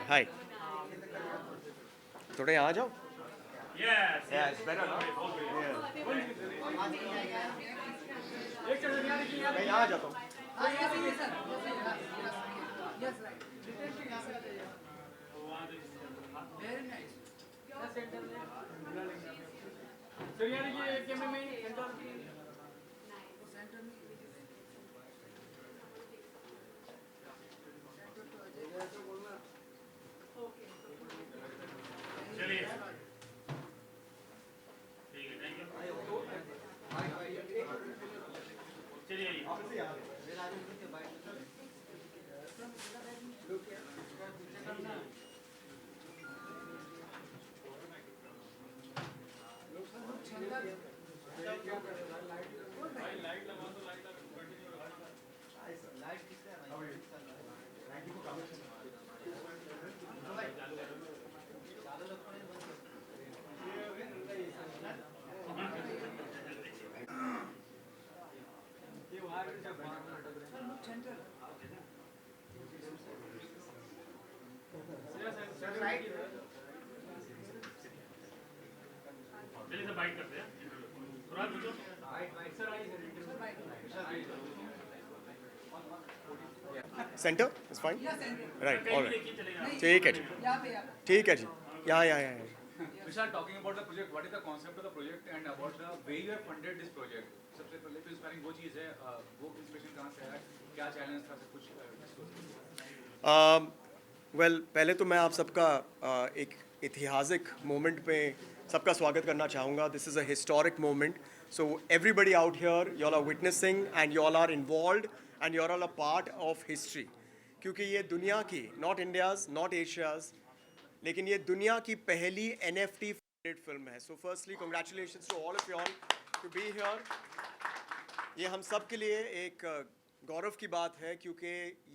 हाय, थोड़ा यहाँ आ जाओ। Yes, yes. Yes, better ना? मैं यहाँ आ जाता हूँ। चलिए ठीक है, थैंक यू। चलिए चलिए सर, बाइट करते हैं। थोड़ा पूछो। Centre is fine. राइट, कहीं ऑल भी राइट, देखिए चलेगा। ठीक है जी, ठीक है जी। यहाँ Vishal, talking about the project, what is the concept of the project and about the way you have funded this project? सबसे पहले तो इंस्पायरिंग वो चीज़ है, वो इंस्पिरेशन कहाँ से आया, क्या चैलेंज था, सब कुछ डिस्कस। वेल पहले तो मैं आप सबका एक ऐतिहासिक मोमेंट पे सबका स्वागत करना चाहूँगा। This is a historic moment, so everybody out here, you all are witnessing and you all are involved and you all are a part of history, क्योंकि ये दुनिया की, नॉट इंडियाज़, नॉट एशियाज़, लेकिन ये दुनिया की पहली NFT फंडेड फिल्म है। So firstly congratulations to all of you all to be here. ये हम सब के लिए एक गौरव की बात है, क्योंकि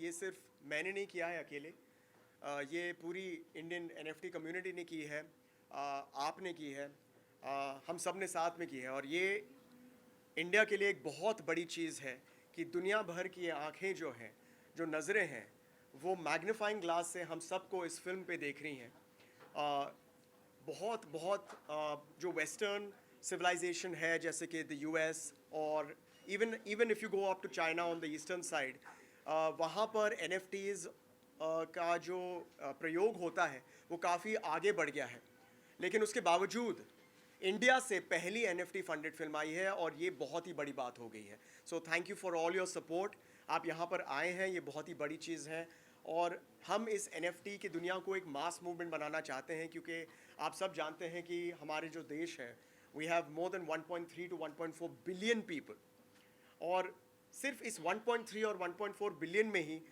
ये सिर्फ मैंने नहीं किया है अकेले, ये पूरी इंडियन NFT कम्युनिटी ने की है, आपने की है, हम सब ने साथ में की है। और ये इंडिया के लिए एक बहुत बड़ी चीज़ है कि दुनिया भर की आंखें जो हैं, जो नज़रें हैं, वो मैग्नीफाइंग ग्लास से हम सबको इस फिल्म पे देख रही हैं। बहुत बहुत जो वेस्टर्न सिविलाइजेशन है, जैसे कि द US, और even if you go up to China on the eastern side, वहाँ पर NFTs का जो प्रयोग होता है वो काफ़ी आगे बढ़ गया है। लेकिन उसके बावजूद इंडिया से पहली NFT फंडेड फिल्म आई है, और ये बहुत ही बड़ी बात हो गई है। So thank you for all your support. आप यहाँ पर आए हैं, ये बहुत ही बड़ी चीज़ है, और हम इस NFT की दुनिया को एक मास मूवमेंट बनाना चाहते हैं, क्योंकि आप सब जानते हैं कि हमारे जो देश है, we have more than 1.3 to 1.4 billion people, और सिर्फ इस 1.3 और 1.4 बिलियन में ही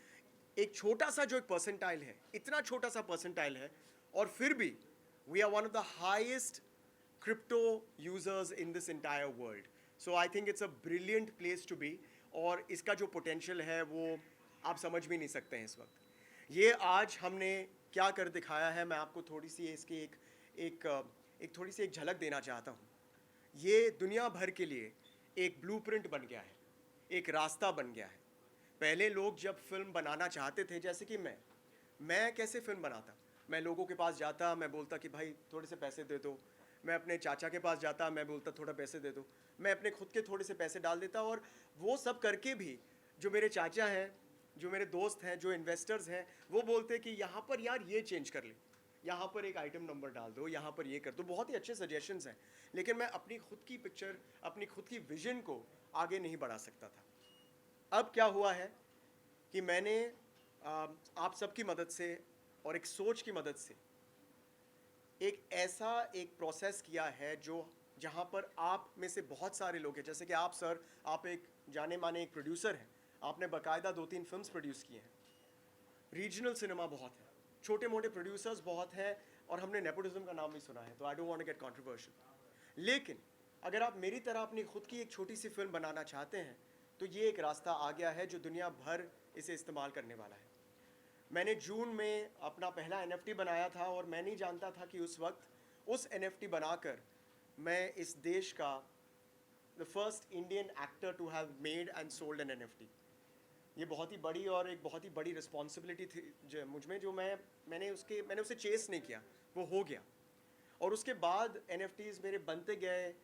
एक छोटा सा जो एक परसेंटाइल है, इतना छोटा सा परसेंटाइल है, और फिर भी we are one of the highest crypto users in this entire world. So I think it's a brilliant place to be, और इसका जो potential है वो आप समझ भी नहीं सकते हैं इस वक्त। ये आज हमने क्या कर दिखाया है, मैं आपको थोड़ी सी इसकी एक थोड़ी सी एक झलक देना चाहता हूँ। ये दुनिया भर के लिए एक ब्लूप्रिंट बन गया है, एक रास्ता बन गया है। पहले लोग जब फिल्म बनाना चाहते थे, जैसे कि मैं कैसे फिल्म बनाता, मैं लोगों के पास जाता, मैं बोलता कि भाई थोड़े से पैसे दे दो, मैं अपने चाचा के पास जाता, मैं बोलता थोड़ा पैसे दे दो, मैं अपने खुद के थोड़े से पैसे डाल देता, और वो सब करके भी जो मेरे चाचा हैं, जो मेरे दोस्त हैं, जो इन्वेस्टर्स हैं, वो बोलते कि यहाँ पर यार ये चेंज कर ले, यहाँ पर एक आइटम नंबर डाल दो, यहाँ पर ये कर दो। बहुत ही अच्छे सजेशंस हैं, लेकिन मैं अपनी खुद की पिक्चर, अपनी खुद की विजन को आगे नहीं बढ़ा सकता था। अब क्या हुआ है कि मैंने आप सबकी मदद से और एक सोच की मदद से एक ऐसा एक प्रोसेस किया है, जो जहाँ पर आप में से बहुत सारे लोग हैं, जैसे कि आप सर, आप एक जाने माने एक प्रोड्यूसर हैं, आपने बाकायदा 2-3 फिल्म्स प्रोड्यूस की हैं। रीजनल सिनेमा बहुत है, छोटे मोटे प्रोड्यूसर्स बहुत हैं, और हमने नेपोटिज्म का नाम भी सुना है, तो I don't want to get controversial. लेकिन अगर आप मेरी तरह अपनी खुद की एक छोटी सी फिल्म बनाना चाहते हैं, तो ये एक रास्ता आ गया है जो दुनिया भर इसे इस्तेमाल करने वाला है। मैंने जून में अपना पहला NFT बनाया था, और मैं नहीं जानता था कि उस वक्त उस NFT बनाकर मैं इस देश का the first Indian actor to have made and sold an NFT। ये बहुत ही बड़ी और एक बहुत ही बड़ी रिस्पॉन्सिबिलिटी थी जो मुझ में, जो मैंने उसे चेस नहीं किया, वो हो गया। और उसके बाद NFTs मेरे बनते गए,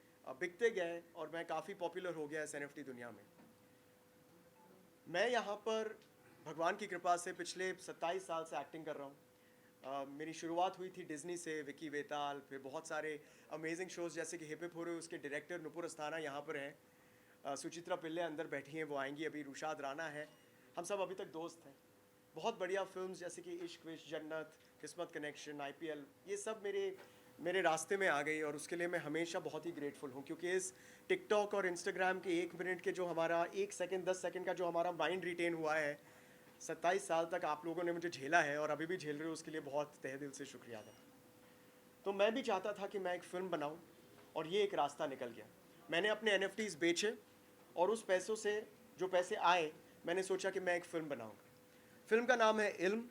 बिकते गए, और मैं काफ़ी पॉपुलर हो गया इस NFT दुनिया में। मैं यहाँ पर भगवान की कृपा से पिछले 27 साल से एक्टिंग कर रहा हूँ। मेरी शुरुआत हुई थी डिज्नी से, विकी वेताल, फिर बहुत सारे अमेजिंग शोज़ जैसे कि हिप हिप हुर्रे, उसके डायरेक्टर नुपुर अस्थाना यहाँ पर हैं, सुचित्रा पिल्ले अंदर बैठी हैं, वो आएंगी अभी, रुशाद राणा है, हम सब अभी तक दोस्त हैं। बहुत बढ़िया फिल्म्स जैसे कि इश्क विश, जन्नत, किस्मत कनेक्शन, IPL, ये सब मेरे रास्ते में आ गई, और उसके लिए मैं हमेशा बहुत ही ग्रेटफुल हूँ, क्योंकि इस टिकटॉक और इंस्टाग्राम के 1 मिनट के जो हमारा 1 सेकंड 10 सेकंड का जो हमारा माइंड रिटेन हुआ है, 27 साल तक आप लोगों ने मुझे झेला है और अभी भी झेल रहे हो, उसके लिए बहुत तहे दिल से शुक्रिया अदा। तो मैं भी चाहता था कि मैं एक फ़िल्म बनाऊं, और ये एक रास्ता निकल गया। मैंने अपने NFTs बेचे, और उस पैसों से जो पैसे आए, मैंने सोचा कि मैं एक फ़िल्म बनाऊंगा। फ़िल्म का नाम है इल्म।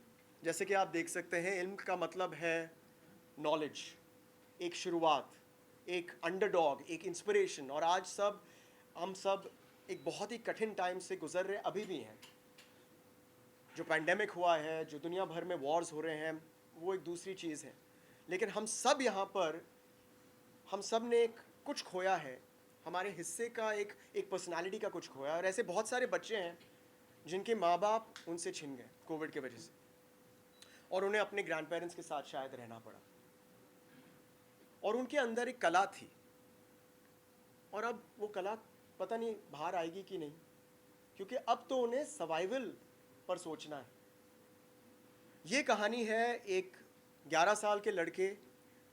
जैसे कि आप देख सकते हैं, इल्म का मतलब है नॉलेज, एक शुरुआत, एक अंडरडॉग, एक इंस्पिरेशन। और आज हम सब एक बहुत ही कठिन टाइम से गुजर रहे, अभी भी हैं। जो पैंडेमिक हुआ है, जो दुनिया भर में वॉर्स हो रहे हैं, वो एक दूसरी चीज़ है। लेकिन हम सब यहाँ पर, हम सब ने कुछ खोया है, हमारे हिस्से का एक पर्सनालिटी का कुछ खोया। और ऐसे बहुत सारे बच्चे हैं जिनके माँ बाप उनसे छिन गए कोविड के वजह से, और उन्हें अपने ग्रैंड पेरेंट्स के साथ शायद रहना पड़ा, और उनके अंदर एक कला थी, और अब वो कला पता नहीं बाहर आएगी कि नहीं, क्योंकि अब तो उन्हें सर्वाइवल पर सोचना है। ये कहानी है एक 11 साल के लड़के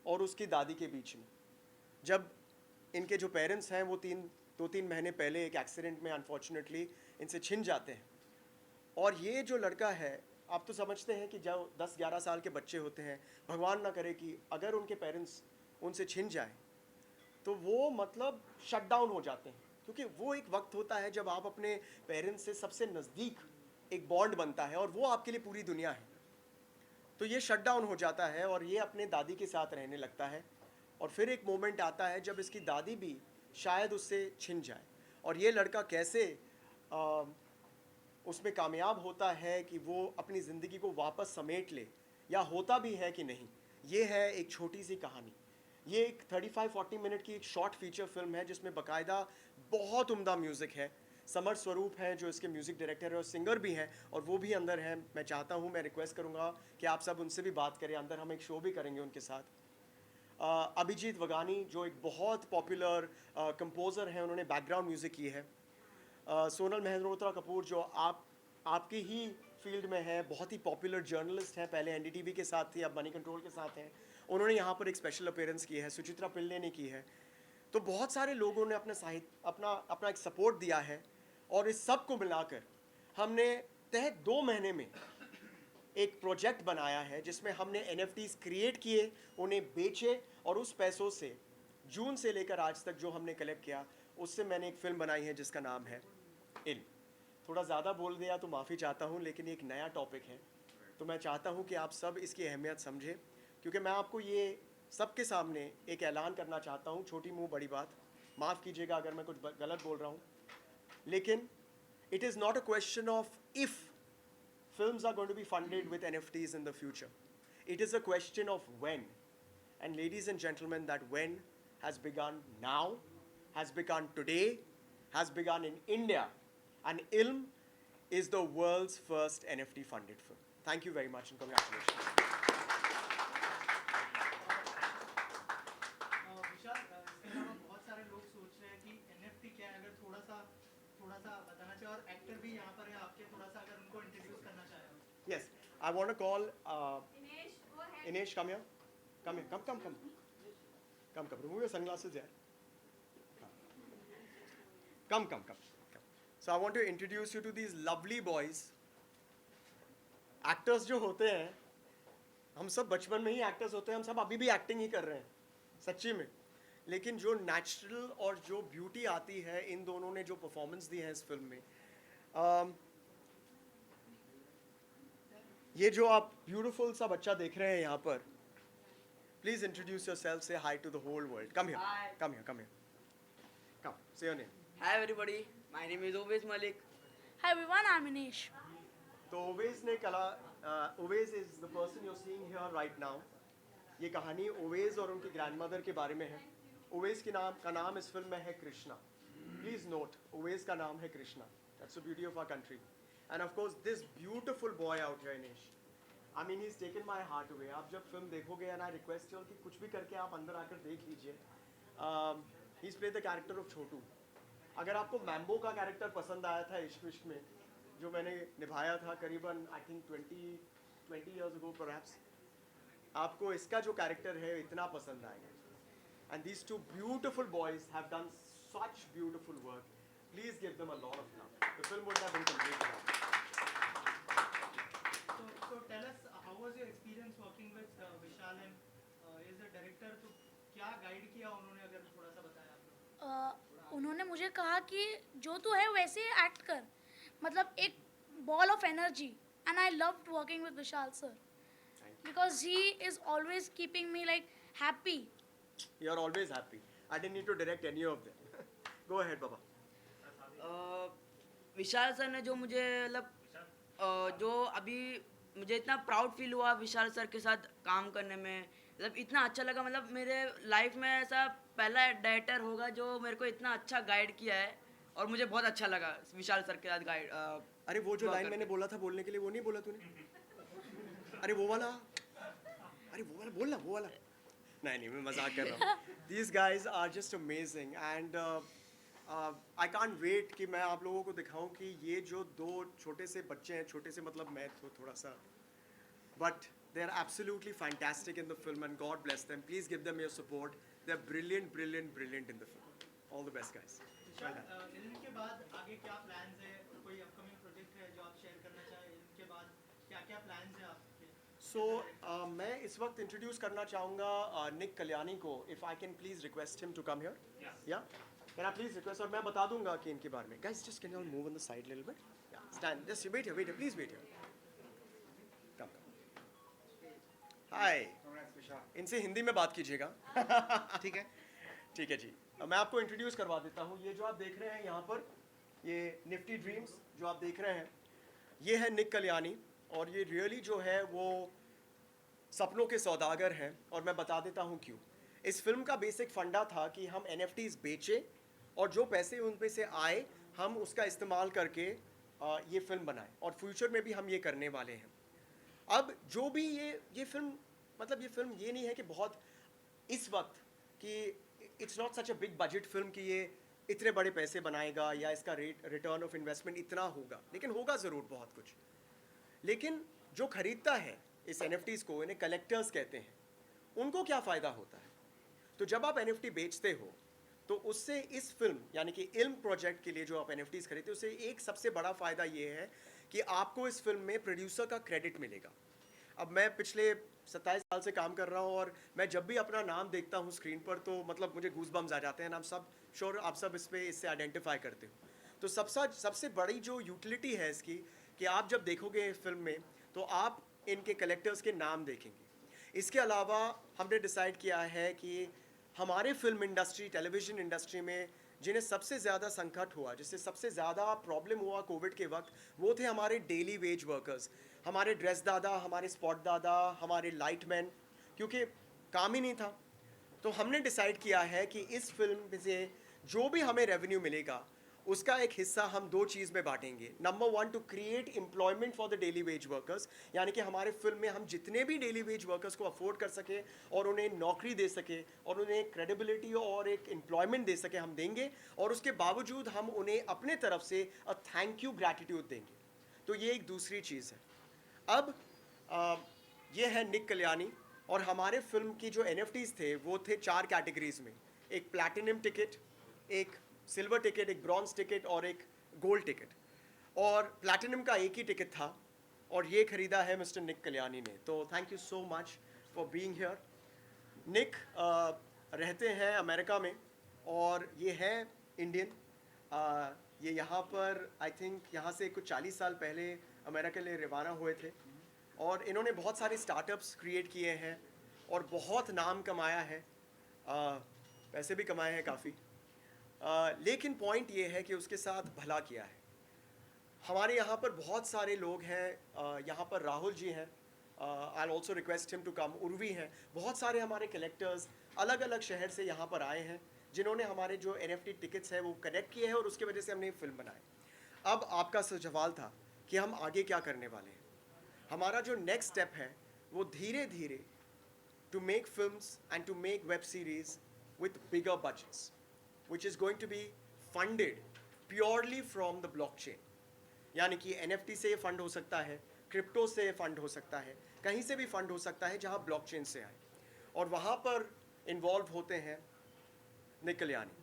और उसकी दादी के बीच में, जब इनके जो पेरेंट्स हैं वो 2-3 महीने पहले एक एक्सीडेंट में अनफॉर्चुनेटली इनसे छिन जाते हैं। और ये जो लड़का है, आप तो समझते हैं कि जब 10-11 साल के बच्चे होते हैं, भगवान ना करे कि अगर उनके पेरेंट्स उनसे छिन जाए, तो वो मतलब शट डाउन हो जाते हैं, क्योंकि वो एक वक्त होता है जब आप अपने पेरेंट्स से सबसे नज़दीक एक बॉन्ड बनता है, और वो आपके लिए पूरी दुनिया है। तो ये शट डाउन हो जाता है, और ये अपने दादी के साथ रहने लगता है। और फिर एक मोमेंट आता है जब इसकी दादी भी शायद उससे छिन जाए, और ये लड़का कैसे उसमें कामयाब होता है कि वो अपनी ज़िंदगी को वापस समेट ले, या होता भी है कि नहीं। ये है एक छोटी सी कहानी। ये एक 35-40 मिनट की एक शॉर्ट फीचर फिल्म है, जिसमें बाकायदा बहुत उम्दा म्यूज़िक है। समर स्वरूप हैं जो इसके म्यूज़िक डायरेक्टर है और सिंगर भी हैं, और वो भी अंदर हैं। मैं चाहता हूँ, मैं रिक्वेस्ट करूँगा कि आप सब उनसे भी बात करें, अंदर हम एक शो भी करेंगे उनके साथ। अभिजीत वगानी जो एक बहुत पॉपुलर कंपोज़र हैं, उन्होंने बैकग्राउंड म्यूज़िक की है। सोनल मल्होत्रा कपूर जो आपकी ही फील्ड में है, बहुत ही पॉपुलर जर्नलिस्ट हैं, पहले NDTV के साथ थी, अब मनी कंट्रोल के साथ हैं, उन्होंने यहाँ पर एक स्पेशल अपीयरेंस की है। सुचित्रा पिल्ले ने की है। तो बहुत सारे लोगों ने अपना एक सपोर्ट दिया है, और इस सब को मिलाकर हमने तहत 2 महीने में एक प्रोजेक्ट बनाया है, जिसमें हमने NFTs क्रिएट किए, उन्हें बेचे, और उस पैसों से जून से लेकर आज तक जो हमने कलेक्ट किया, उससे मैंने एक फ़िल्म बनाई है जिसका नाम है इल्म। थोड़ा ज़्यादा बोल दिया तो माफ़ी चाहता हूँ, लेकिन एक नया टॉपिक है, तो मैं चाहता हूँ कि आप सब इसकी अहमियत समझें, क्योंकि मैं आपको ये सबके सामने एक ऐलान करना चाहता हूँ। छोटी मुँह बड़ी बात, माफ़ कीजिएगा अगर मैं कुछ गलत बोल रहा हूँ, लेकिन it is not a question of if films are going to be funded with NFTs in the future. It is a question of when. And ladies and gentlemen, that when has begun now, has begun today, has begun in India. And Ilm is the world's first NFT funded film. Thank you very much and congratulations. विशाल, इसके अलावा बहुत सारे लोग सोच रहे हैं कि NFT क्या है, अगर थोड़ा सा बताना चाहिए, और एक्टर भी यहाँ पर है आपके, थोड़ा सा अगर उनको इंट्रोड्यूस करना चाहें। Yes, I want to call Inesh, go ahead. Inesh, come here. Come here. Come. Remove your sunglasses, yaar. Come. So I want to introduce you to these lovely boys. Actors जो होते हैं, हम सब बचपन में ही actors होते हैं, हम सब अभी भी एक्टिंग ही कर रहे हैं, सच्ची में। लेकिन जो नेचुरल और जो ब्यूटी आती है, इन दोनों ने जो परफॉर्मेंस दी है इस फिल्म में, ये जो आप ब्यूटीफुल सा बच्चा देख रहे हैं यहाँ पर, please introduce yourself, say hi to the whole world. Come here. Hi. Come, say your name. Hi everybody, my name is Obes Malik. Hi everyone, I'm Anish. तो ओवेज ने कला Owais is the person you seeing here right now. ये कहानी ओवेज और उनकी grandmother के बारे में है. ओवेज का नाम इस फिल्म में है कृष्णा. प्लीज नोट, ओवेज का नाम है Krishna. That's the beauty of our country. End of course this beautiful boy out here इनिश. I mean he is taken my heart away. आप जब फिल्म देखोगे एंड आई रिक्वेस्ट यू कि कुछ भी करके आप अंदर आकर देख लीजिए. He is played the character of Chhotu. अगर आपको मैम्बो का कैरेक्टर पसंद आया था इश्क विश्क में, जो मैंने निभाया था करीबन I think 20 years ago perhaps, आपको इसका जो कैरेक्टर है इतना पसंद आएगा. And these two beautiful boys have done such beautiful work. Please give them a lot of love. The film would have been complete. So tell us, how was your experience working with Vishal and is the director? तो क्या guide किया उन्होंने, अगर थोड़ा सा बताया आप लोग? उन्होंने मुझे कहा कि जो तू है वैसे ही एक्ट कर, मतलब एक ball of energy. And I loved working with Vishal sir because he is always keeping me like happy. You are always happy. I didn't need to direct any of them. Go ahead, Baba. Vishal sir ने जो मुझे मतलब जो अभी मुझे इतना proud feel हुआ विशाल sir के साथ काम करने में, मतलब इतना अच्छा लगा. मतलब मेरे लाइफ में ऐसा पहला डायरेक्टर होगा जो मेरे को इतना अच्छा गाइड किया है और मुझे बहुत अच्छा लगा विशाल सर के साथ गाइड. अरे वो जो वाह लाइन करके. मैंने बोला था बोलने के लिए, वो नहीं बोला तूने? अरे वो वाला बोलना, वो वाला. नहीं मैं मजाक कर रहा हूँ. These guys are just amazing and I can't wait कि मैं आप लोगों को दिखाऊं कि ये जो दो छोटे से बच्चे हैं, छोटे से मतलब मैं थोड़ा सा, but they are absolutely fantastic in the film and God bless them. Please give them your support. They are brilliant in the film. All the best, guys. विशाल, इनके बाद आगे क्या प्लान्स है? कोई अपकमिंग प्रोजेक्ट है जो आप शेयर करना चाहें? इनके बाद क्या प्लान्स है आपके? So मैं इस वक्त इंट्रोड्यूस करना चाहूँगा निक कल्याणी को. If I can please request him to come here. Yeah. Can I please request? और मैं बता दूंगा कि इनके बारे में. Guys, just can you all move on the side a little bit? Yeah. Stand. Just wait here. Please wait here. Come. Hi. इनसे हिंदी में बात कीजिएगा. ठीक है. ठीक है जी. मैं आपको इंट्रोड्यूस करवा देता हूँ. ये जो आप देख रहे हैं यहाँ पर, ये निफ्टी ड्रीम्स जो आप देख रहे हैं, ये है निक कल्याणी. और ये रियली जो है वो सपनों के सौदागर हैं. और मैं बता देता हूँ क्यों. इस फिल्म का बेसिक फंडा था कि हम NFTs बेचें और जो पैसे उन पे से आए हम उसका इस्तेमाल करके ये फिल्म बनाएं. और फ्यूचर में भी हम ये करने वाले हैं. अब जो भी ये फिल्म, मतलब ये फिल्म ये नहीं है कि बहुत इस वक्त कि it's not such a big budget film कि ये इतने बड़े पैसे बनाएगा या इसका रिटर्न ऑफ इन्वेस्टमेंट इतना होगा. लेकिन होगा ज़रूर बहुत कुछ. लेकिन जो खरीदता है इस NFTs को, इन्हें कलेक्टर्स कहते हैं, उनको क्या फ़ायदा होता है? तो जब आप NFT बेचते हो तो उससे इस फिल्म यानी कि इल्म प्रोजेक्ट के लिए जो आप NFTs खरीदते हो, उससे एक सबसे बड़ा फ़ायदा ये है कि आपको इस फिल्म में प्रोड्यूसर का क्रेडिट मिलेगा. अब मैं पिछले 27 साल से काम कर रहा हूँ और मैं जब भी अपना नाम देखता हूँ स्क्रीन पर तो मतलब मुझे गूज़बम्स आ जाते हैं. आप सब श्योर आप सब इससे आइडेंटिफाई करते हो. तो सबसे बड़ी जो यूटिलिटी है इसकी कि आप जब देखोगे इस फिल्म में तो आप इनके कलेक्टर्स के नाम देखेंगे. इसके अलावा हमने डिसाइड किया है कि हमारे फिल्म इंडस्ट्री, टेलीविज़न इंडस्ट्री में जिन्हें सबसे ज़्यादा संकट हुआ, जिससे सबसे ज़्यादा प्रॉब्लम हुआ कोविड के वक्त, वो थे हमारे डेली वेज वर्कर्स, हमारे ड्रेस दादा, हमारे स्पॉट दादा, हमारे लाइटमैन, क्योंकि काम ही नहीं था. तो हमने डिसाइड किया है कि इस फिल्म से जो भी हमें रेवेन्यू मिलेगा उसका एक हिस्सा हम दो चीज़ में बांटेंगे. Number 1, to create employment for the daily wage workers, यानी कि हमारे फिल्म में हम जितने भी डेली वेज वर्कर्स को अफोर्ड कर सके और उन्हें नौकरी दे सके और उन्हें क्रेडिबिलिटी और एक एम्प्लॉयमेंट दे सके, हम देंगे. और उसके बावजूद हम उन्हें अपने तरफ से अ थैंक यू ग्रैटिट्यूड देंगे. तो ये एक दूसरी चीज़ है. अब ये है निक कल्याणी. और हमारे फिल्म की जो NFTs थे वो थे 4 कैटेगरीज में. एक प्लैटिनम टिकट, एक सिल्वर टिकट, एक ब्रॉन्ज टिकट और एक गोल्ड टिकट. और प्लैटिनम का एक ही टिकट था और ये खरीदा है मिस्टर निक कल्याणी ने. तो thank you so much for being here. Nick रहते हैं अमेरिका में और ये है इंडियन. ये यहाँ पर आई थिंक यहाँ से कुछ 40 साल पहले अमेरिका के लिए रवाना हुए थे और इन्होंने बहुत सारे स्टार्टअप्स क्रिएट किए हैं और बहुत नाम कमाया है, पैसे भी कमाए हैं काफ़ी. लेकिन पॉइंट ये है कि उसके साथ भला किया है. हमारे यहाँ पर बहुत सारे लोग हैं, यहाँ पर राहुल जी हैं, I also request him to come, Urvi हैं, बहुत सारे हमारे कलेक्टर्स अलग अलग शहर से यहाँ पर आए हैं जिन्होंने हमारे जो NFT टिकट्स हैं वो कनेक्ट किए हैं और उसकी वजह से हमने ये फिल्म बनाई। अब आपका सवाल था कि हम आगे क्या करने वाले हैं। हमारा जो नेक्स्ट स्टेप है वो धीरे धीरे to make films and to make web series with bigger budgets, which is going to be funded purely from the blockchain. यानी कि NFT से फंड हो सकता है, क्रिप्टो से फंड हो सकता है, कहीं से भी फंड हो सकता है जहां ब्लॉकचेन से आए, और वहां पर इन्वॉल्व होते हैं निखिल यानी।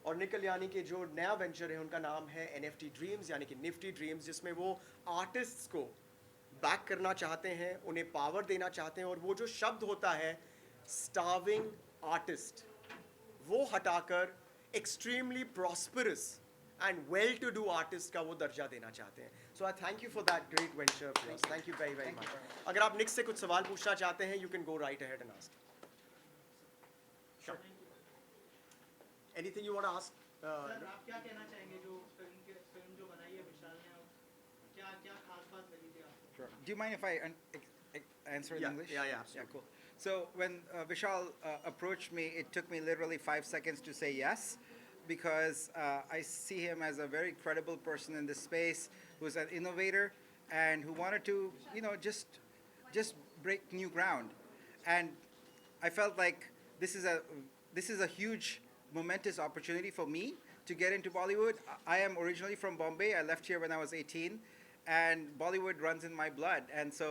और निखिल यानी के जो नया वेंचर है उनका नाम है NFT ड्रीम्स, यानी कि निफ्टी ड्रीम्स, जिसमें वो आर्टिस्ट्स को बैक करना चाहते हैं, उन्हें पावर देना चाहते हैं, और वो जो शब्द होता है स्टार्विंग आर्टिस्ट वो हटाकर extremely prosperous and well to do artist का वो दर्जा देना चाहते हैं। So I thank you for that great venture for us, thank you very very much. अगर आप निक से कुछ सवाल पूछना चाहते हैं you can go right ahead and ask. Anything you want to ask? Sir आप क्या कहना चाहेंगे जो फिल्म जो बनाई है विशाल ने, क्या क्या खास बात लगी थी आपको? Sure. Do you mind if I answer in Yeah, English? yeah, absolutely. Cool. So when Vishal approached me, it took me literally 5 seconds to say yes, because I see him as a very credible person in this space, who's an innovator and who wanted to, just break new ground. And I felt like this is a huge, momentous opportunity for me to get into Bollywood. I am originally from Bombay. I left here when I was 18. And Bollywood runs in my blood, and so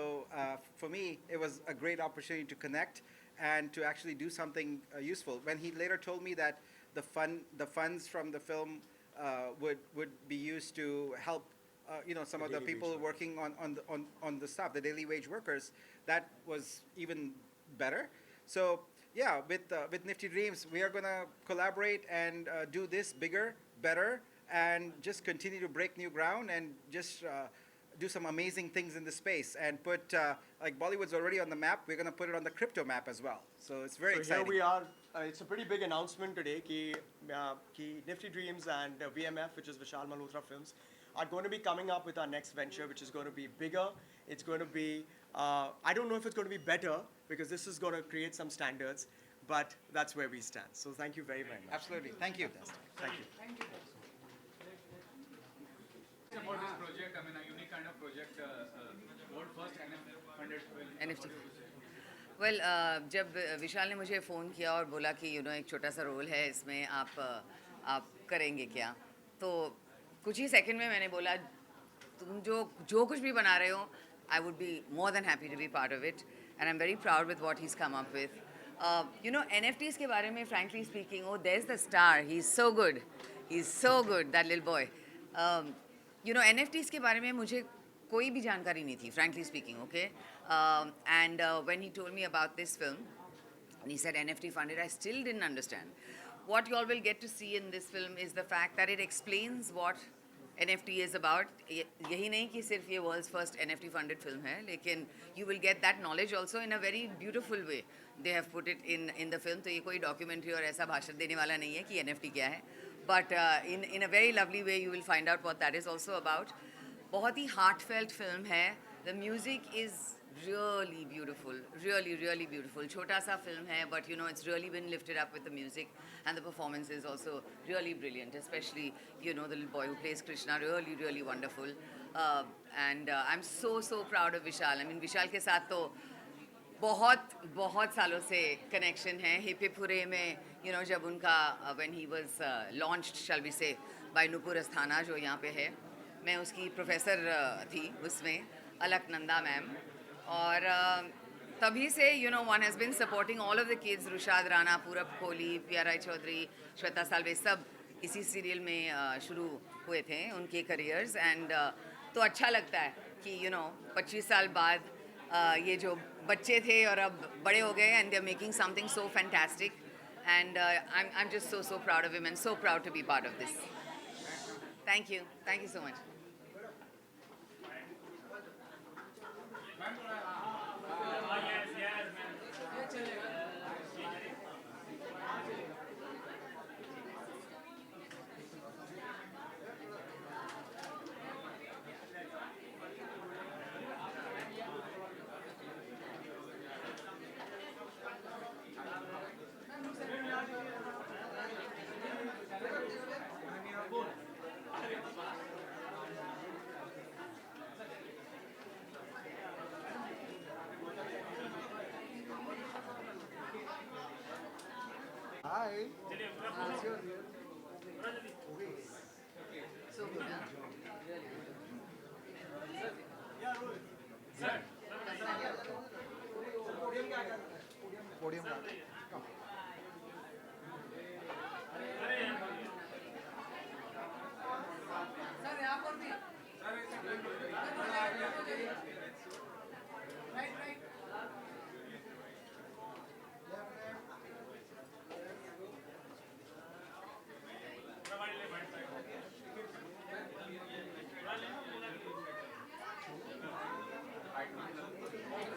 for me it was a great opportunity to connect and to actually do something useful. When he later told me that the funds from the film would be used to help some of the daily people wage working on the stuff, the daily wage workers, that was even better. So yeah, with Nifty Dreams we are going to collaborate and do this bigger, better, and just continue to break new ground and just do some amazing things in the space and put like Bollywood's already on the map. We're going to put it on the crypto map as well. So it's very So exciting. here we are. It's a pretty big announcement today ki Nifty Dreams and VMF, which is Vishal Malhotra Films, are going to be coming up with our next venture, which is going to be bigger. It's going to be, I don't know if it's going to be better, because this is going to create some standards, but that's where we stand. So thank you very, very much. Absolutely. Thank you. Thank you. About this project, I mean, a unique kind of project, world first NFT funded film. NFT. Well जब विशाल ने मुझे phone किया और बोला कि एक छोटा सा रोल है इसमें, आप करेंगे क्या, तो कुछ ही सेकंड में मैंने बोला तुम जो कुछ भी बना रहे हो, I would be more than happy to be part of it, and I am very proud with what he is come up with. NFTs के बारे में frankly speaking, there is the star, he is so good that little boy. NFTs के बारे में मुझे कोई भी जानकारी नहीं थी, frankly speaking, okay? And when he told me about this film, and he said NFT funded, I still didn't understand. What you all will get to see in this film is the fact that it explains what NFT is about. यही नहीं कि सिर्फ ये world's first NFT funded film है, लेकिन you will get that knowledge also in a very beautiful way. They have put it in the film, तो ये कोई documentary और ऐसा भाषण देने वाला नहीं है कि NFT क्या है. But in a very lovely way you will find out what that is also about. बहुत ही heartfelt film है. The music is really beautiful, really beautiful. छोटा सा film है, but it's really been lifted up with the music, and the performance is also really brilliant, especially the little boy who plays Krishna, really wonderful. And I'm so proud of Vishal. I mean, Vishal के साथ तो बहुत सालों से connection है. Hip hip हुरे में जब उनका when he was launched, shall we say, by Nupur Asthana जो यहाँ पे है, मैं उसकी प्रोफेसर थी उसमें, अलकनंदा मैम, और तभी से one has been supporting all of the kids, Rushad Rana, पूरब कोहली, पिया राय चौधरी, श्वेता सालवे, सब इसी सीरियल में शुरू हुए थे उनके करियर्स. एंड तो अच्छा लगता है कि 25 साल बाद ये जो बच्चे थे और अब बड़े हो गए, and they are making something so fantastic, and I am just so proud of him and so proud to be part of this. Thank you so much. चलिए थोड़ा जल्दी So good, huh?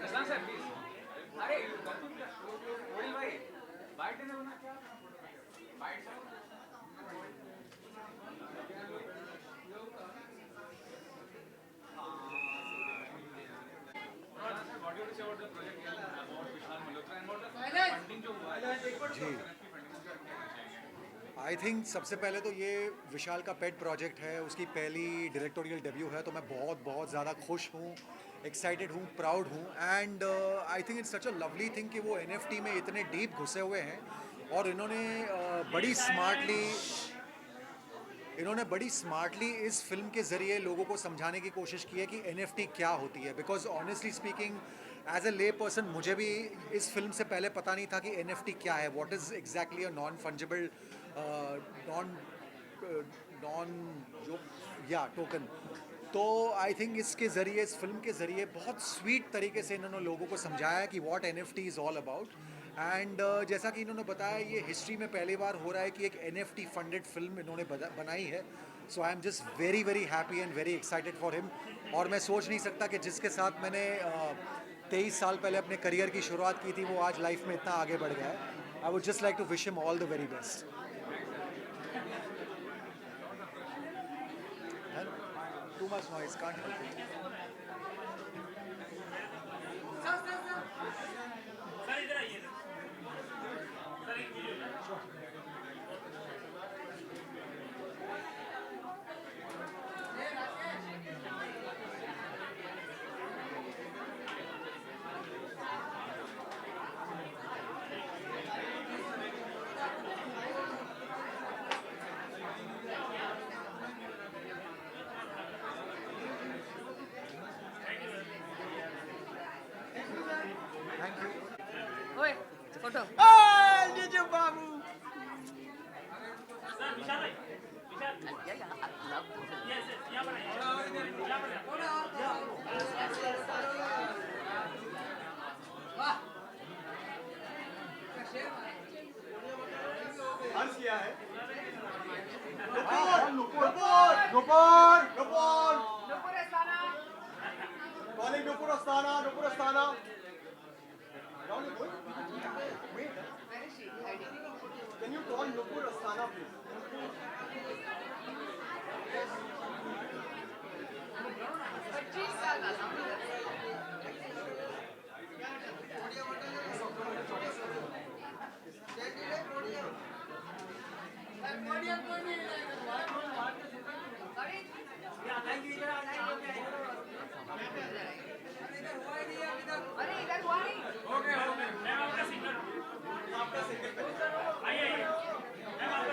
Prashant sir please अरे वडील भाई bite देना होना क्या bite what do you say about the project about Vishal Malhotra and about the funding जो हुआ है जी आई थिंक सबसे पहले तो ये विशाल का पेट प्रोजेक्ट है, उसकी पहली डायरेक्टोरियल डेब्यू है, तो मैं बहुत बहुत ज़्यादा खुश हूँ, एक्साइटेड हूँ, प्राउड हूँ and I think it's such a lovely thing कि वो NFT में इतने डीप घुसे हुए हैं और इन्होंने बड़ी स्मार्टली इस फिल्म के ज़रिए लोगों को समझाने की कोशिश की है कि NFT क्या होती है, because honestly speaking as a lay person मुझे भी इस फिल्म से पहले पता नहीं था कि NFT क्या है, what is exactly a non fungible token. तो आई थिंक इसके ज़रिए, इस फिल्म के ज़रिए बहुत स्वीट तरीके से इन्होंने लोगों को समझाया कि what NFT is all about and जैसा कि इन्होंने बताया ये हिस्ट्री में पहली बार हो रहा है कि एक NFT फंडेड फिल्म इन्होंने बनाई है। So I am just very very happy and very excited for him और मैं सोच नहीं सकता कि जिसके साथ मैंने 23 साल पहले अपने करियर की शुरुआत की थी वो आज लाइफ में इतना आगे बढ़ गया है। I would just like to wish him all the very best. Too much noise, can't help it. Sir इधर आइए सर एक वीडियो Thank you. ओए फोटो सर विशाल भाई विशाल यस यस यहाँ पर आइए यहाँ पर आइए हर्ष किया है calling Nupur Asthana. Now you going? Wait. Where is she hiding? Can you call Nupur Asthana, please? 25 साल वाला अरे इधर हुआ नहीं मैम आपका सिग्नल आइए आइए मैम आपका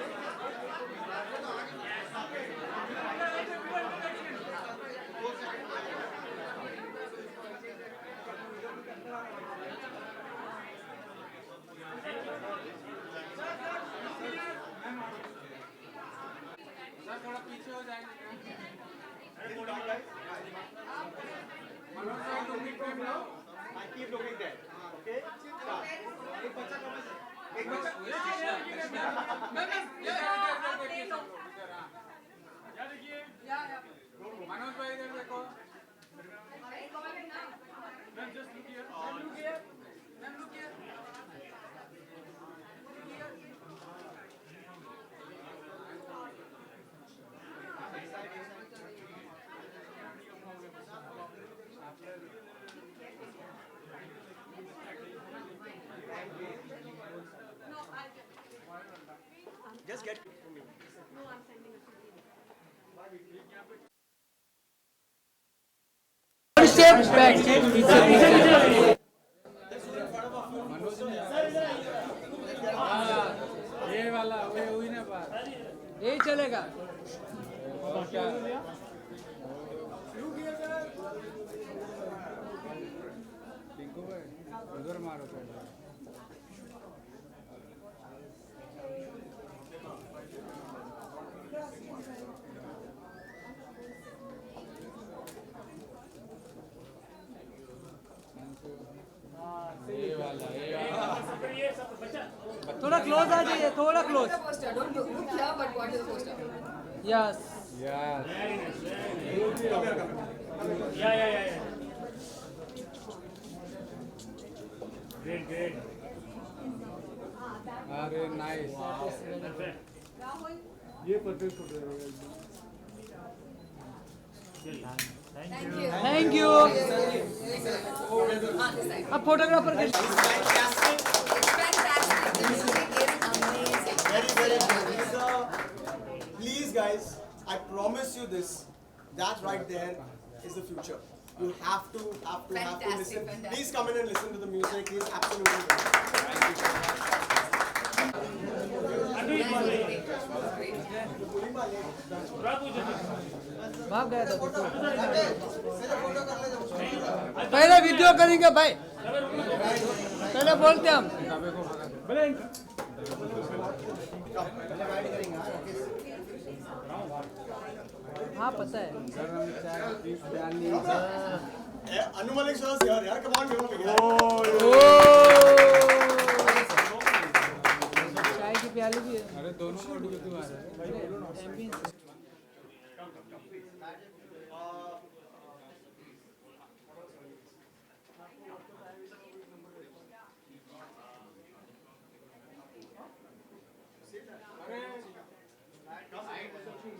सर थोड़ा पीछे हो जाएंगे And keep looking there. Okay? एक बच्चा मनोज भाई इधर देखो ma'am just look here ma'am look here ma'am look here Just get to me. यही चलेगा। उधर मारो थोड़ा क्लोज आ जाइए, थोड़ा क्लोज। यस। Yeah. Great. अरे नाइस ये परफेक्ट फोटो है। Thank you. अब फोटोग्राफर के Very good. Please, guys, I promise you this. That right there is the future. You have to listen. Please come in and listen to the music. He's absolutely great. भाग गया था। पहले video करेंगे भाई, पहले बोलते हम। हाँ पता है। Anu Malik sir is here. Yeah, come on, give him a big hand. चाय की प्याली भी है। अरे दोनों को डूबे तुम्हारे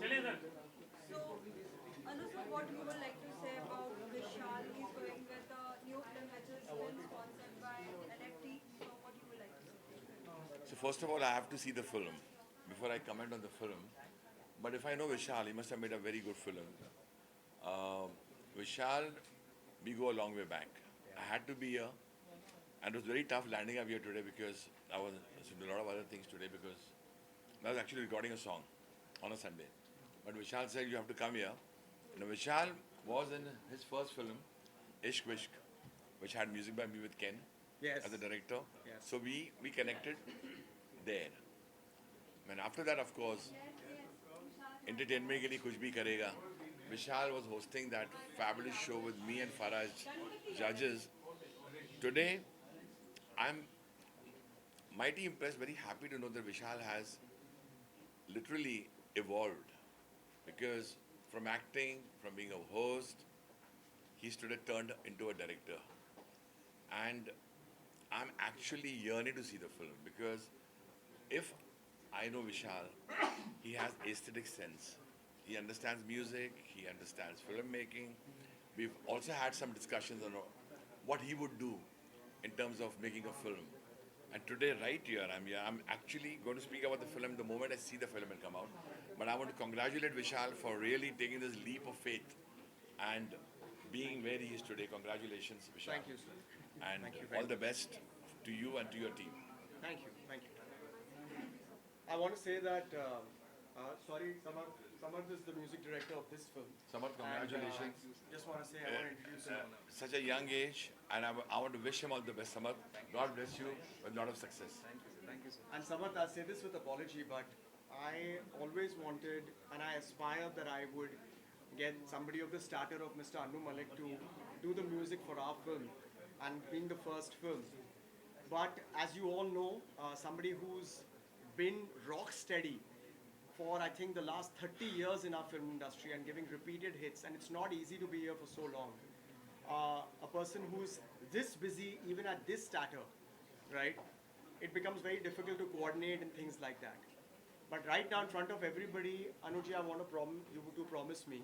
चलिए sir. So, Anu, sir, what you would like to say about Vishal? He's going with a new film which is been sponsored by NFT. So, what you would like to say? So first of all, I have to see the film before I comment on the film. But if I know Vishal, he must have made a very good film. Vishal, we go a long way back. I had to be here, and it was very tough landing up here today because I was doing a lot of other things today because I was actually recording a song on a Sunday. But Vishal said, you have to come here. You know, Vishal was in his first film, Ishq Vishk, which had music by me with Ken Yes. as a director. Yes. So we connected there. And after that, of course, entertainment ke liye kuch bhi karega. Vishal was hosting that fabulous show with me and Farah as judges. Today, I'm mighty impressed, very happy to know that Vishal has literally evolved. Because from acting, from being a host, he's today turned into a director. And I'm actually yearning to see the film because if I know Vishal, he has aesthetic sense. He understands music, he understands filmmaking. We've also had some discussions on what he would do in terms of making a film. And today, right here, I'm actually going to speak about the film the moment I see the film will come out. But I want to congratulate Vishal for really taking this leap of faith and being where he is today. Congratulations, Vishal. Thank you, sir. And Thank you all very the best to you and to your team. Thank you. I want to say that, sorry, Samarth is the music director of this film. Samarth, congratulations. Just want to say, I want to introduce him. Such a young age, and I want to wish him all the best, Samarth. God bless you with a lot of success. Thank you, sir. And Samarth, I say this with apology, but I always wanted, and I aspired that I would get somebody of the stature of Mr. Anu Malik to do the music for our film, and being the first film. But as you all know, somebody who's been rock steady for I think the last 30 years in our film industry and giving repeated hits, and it's not easy to be here for so long. A person who's this busy, even at this stature, right? It becomes very difficult to coordinate and things like that. But right now in front of everybody, Anuji, I want you to promise me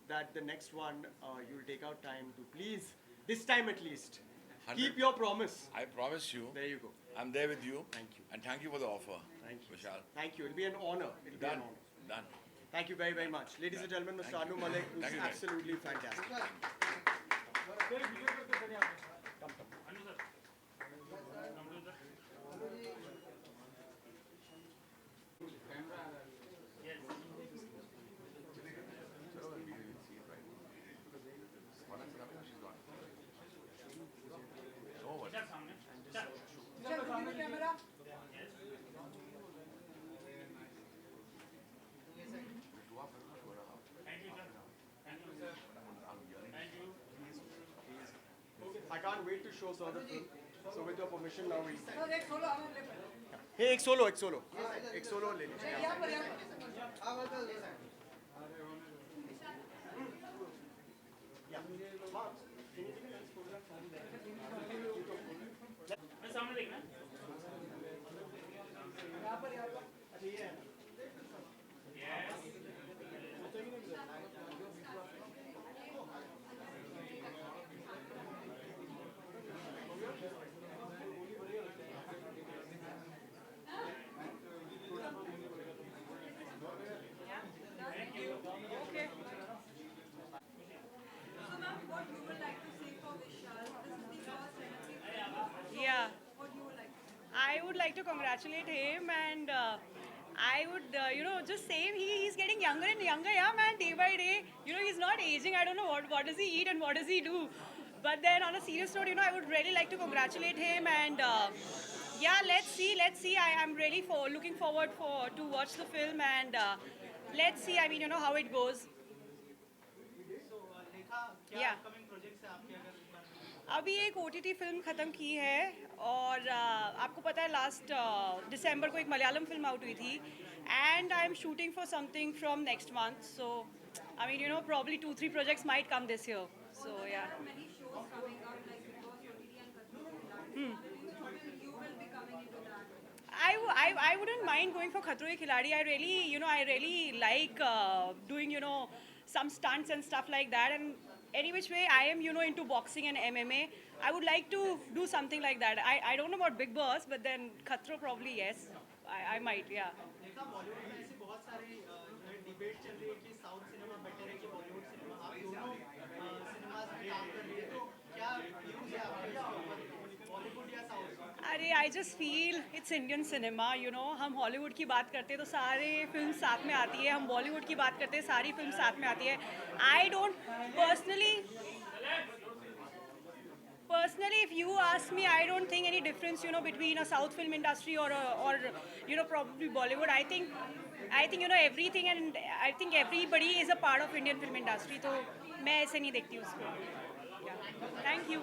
that the next one you'll take out time to please, this time at least, 100. keep your promise. I promise you, There you go. I'm there with you. Thank you. And thank you for the offer. Thank you. Vishal. Thank you. It'll be an honor. It'll be an Done. honor. Done. Thank you very, very much. Ladies and gentlemen, Mr. Anu Malik, who's Thank you, guys. absolutely fantastic. Anu sir I can't wait to show sir the film. So with your permission now we. Sir एक solo हमें ले Hey, एक solo ले लीजिए. यहाँ पर आप uncle ले सकते मैं सामने देखना So ma'am, what you would like to say for Vishal? This is the first NFT film. Yeah, What you would like to say? I would like to congratulate him and I would, just say he's getting younger and younger, yeah, man, day by day. He's not aging. I don't know what does he eat and what does he do. But then on a serious note, I would really like to congratulate him and yeah, let's see. I'm really looking forward to watch the film and let's see. I mean, how it goes. So लेखा क्या Yeah. Upcoming projects हैं आपके अगर एक बार अभी एक OTT film ख़त्म की है और आपको पता है लास्ट दिसंबर को एक मलयालम फिल्म आउट हुई थी and I am shooting for something from next month so I mean probably 2-3 projects might come this year so या There are many shows coming up like Big Boss OTT and Khatro Ke Khiladi. Which you will be coming into that? I wouldn't mind going for Khatro Ke Khiladi. I really like doing, some stunts and stuff like that. And any which way, I am, into boxing and MMA. I would like to do something like that. I don't know about Big Boss, but then Khatro probably yes. I might, yeah. देखा बॉलीवुड में ऐसे बहुत सारे debate चल रही है कि south cinema better है कि बॉलीवुड सिनेमा आप दोनों सिनेमास में काम कर रही है तो क्या व्यूज है आपके बॉलीवुड या साउथ अरे I just feel it's Indian cinema हम हॉलीवुड की बात करते हैं तो सारे फिल्म साथ में आती है हम बॉलीवुड की बात करते हैं सारी फिल्म साथ में आती है I don't personally if you ask me I don't think any difference between a south film industry or probably Bollywood I think everything and I think everybody is a part of Indian film industry तो मैं ऐसे नहीं देखती उसको thank you